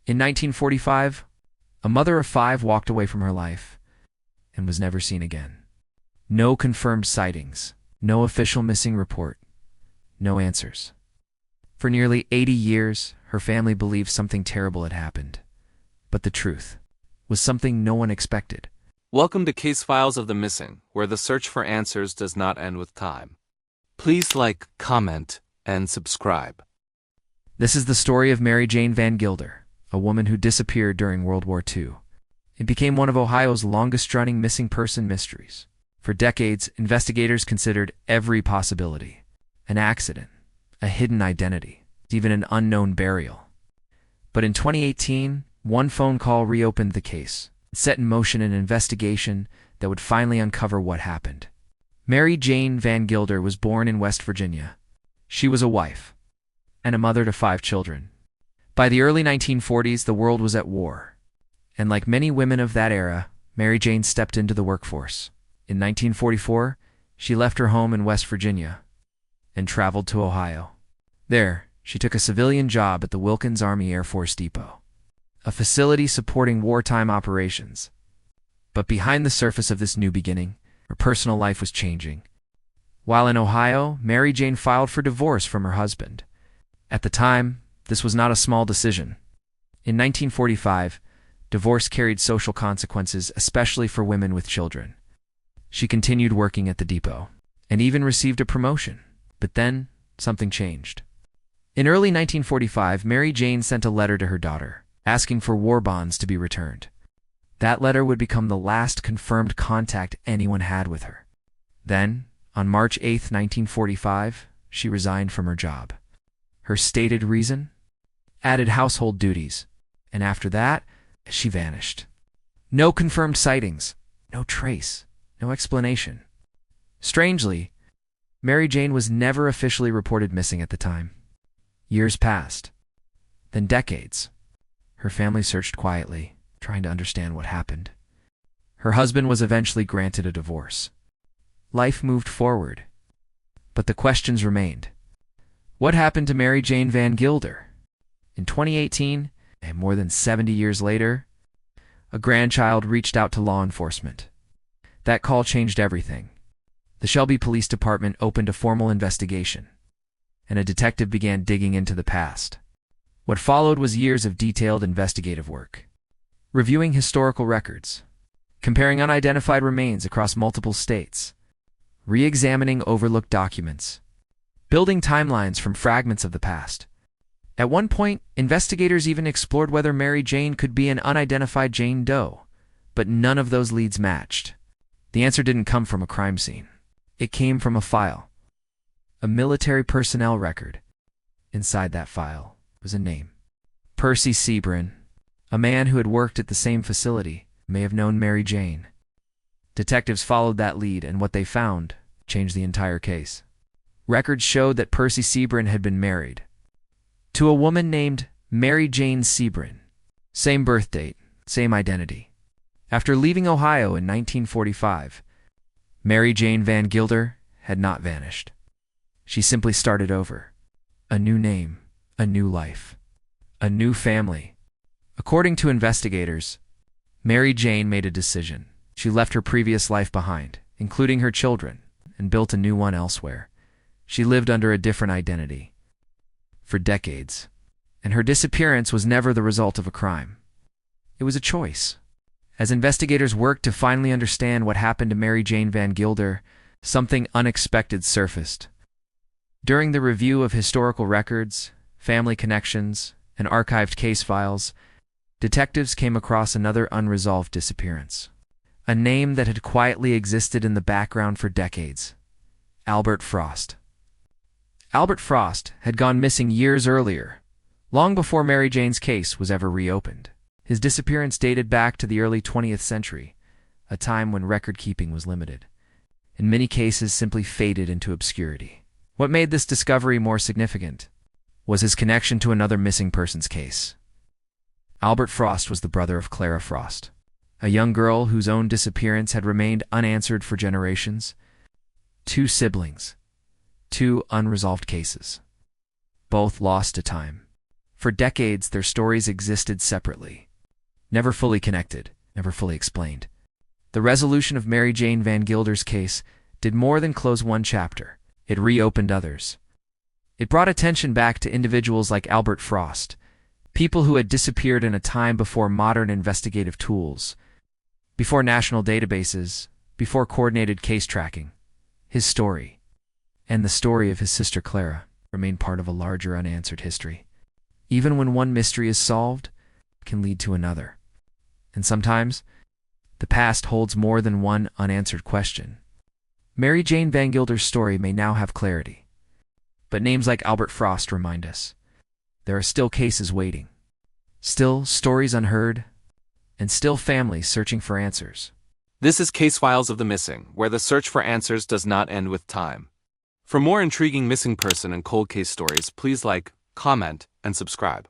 In 1945, a mother of 5 walked away from her life and was never seen again. No confirmed sightings, no official missing report, no answers. For nearly 80 years, her family believed something terrible had happened. But the truth was something no one expected. Welcome to Case Files of the Missing, where the search for answers does not end with time. Please like, comment, and subscribe. This is the story of Mary Jane VanGilder, a woman who disappeared during World War II. It became one of Ohio's longest-running missing person mysteries. For decades, investigators considered every possibility: an accident, a hidden identity, even an unknown burial. But in 2018, one phone call reopened the case, set in motion an investigation that would finally uncover what happened. Mary Jane VanGilder was born in West Virginia. She was a wife and a mother to 5 children. By the early 1940s, the world was at war, and like many women of that era, Mary Jane stepped into the workforce. In 1944, she left her home in West Virginia and traveled to Ohio. There, she took a civilian job at the Wilkins Army Air Force Depot, a facility supporting wartime operations. But behind the surface of this new beginning, her personal life was changing. While in Ohio, Mary Jane filed for divorce from her husband. At the time, this was not a small decision. In 1945, divorce carried social consequences, especially for women with children. She continued working at the depot and even received a promotion. But then, something changed. In early 1945, Mary Jane sent a letter to her daughter, asking for war bonds to be returned. That letter would become the last confirmed contact anyone had with her. Then, on March 8, 1945, she resigned from her job. Her stated reason? Added household duties. And after that, she vanished. No confirmed sightings, no trace, no explanation. Strangely, Mary Jane was never officially reported missing at the time. Years passed, then decades. Her family searched quietly, trying to understand what happened. Her husband was eventually granted a divorce. Life moved forward, but the questions remained. What happened to Mary Jane VanGilder? In 2018, and more than 70 years later, a grandchild reached out to law enforcement. That call changed everything. The Shelby Police Department opened a formal investigation, and a detective began digging into the past. What followed was years of detailed investigative work, reviewing historical records, comparing unidentified remains across multiple states, re-examining overlooked documents, building timelines from fragments of the past. At one point, investigators even explored whether Mary Jane could be an unidentified Jane Doe, but none of those leads matched. The answer didn't come from a crime scene. It came from a file, a military personnel record. Inside that file was a name. Percy Sebrin, a man who had worked at the same facility, may have known Mary Jane. Detectives followed that lead, and what they found changed the entire case. Records showed that Percy Sebrin had been married to a woman named Mary Jane Sebrin. Same birth date, same identity. After leaving Ohio in 1945, Mary Jane VanGilder had not vanished. She simply started over. A new name, a new life, a new family. According to investigators, Mary Jane made a decision. She left her previous life behind, including her children, and built a new one elsewhere. She lived under a different identity for decades, and her disappearance was never the result of a crime. It was a choice. As investigators worked to finally understand what happened to Mary Jane VanGilder, something unexpected surfaced. During the review of historical records, family connections, and archived case files, detectives came across another unresolved disappearance. A name that had quietly existed in the background for decades: Albert Frost. Albert Frost had gone missing years earlier, long before Mary Jane's case was ever reopened. His disappearance dated back to the early 20th century, a time when record-keeping was limited. In many cases, simply faded into obscurity. What made this discovery more significant was his connection to another missing persons case. Albert Frost was the brother of Clara Frost, a young girl whose own disappearance had remained unanswered for generations. 2 siblings, 2 unresolved cases, both lost to time. For decades, their stories existed separately, never fully connected, never fully explained. The resolution of Mary Jane VanGilder's case did more than close one chapter. It reopened others. It brought attention back to individuals like Albert Frost, people who had disappeared in a time before modern investigative tools, before national databases, before coordinated case tracking. His story, and the story of his sister Clara, remain part of a larger unanswered history. Even when one mystery is solved, it can lead to another. And sometimes, the past holds more than one unanswered question. Mary Jane VanGilder's story may now have clarity, but names like Albert Frost remind us there are still cases waiting, still stories unheard, and still families searching for answers. This is Case Files of the Missing, where the search for answers does not end with time. For more intriguing missing person and cold case stories, please like, comment, and subscribe.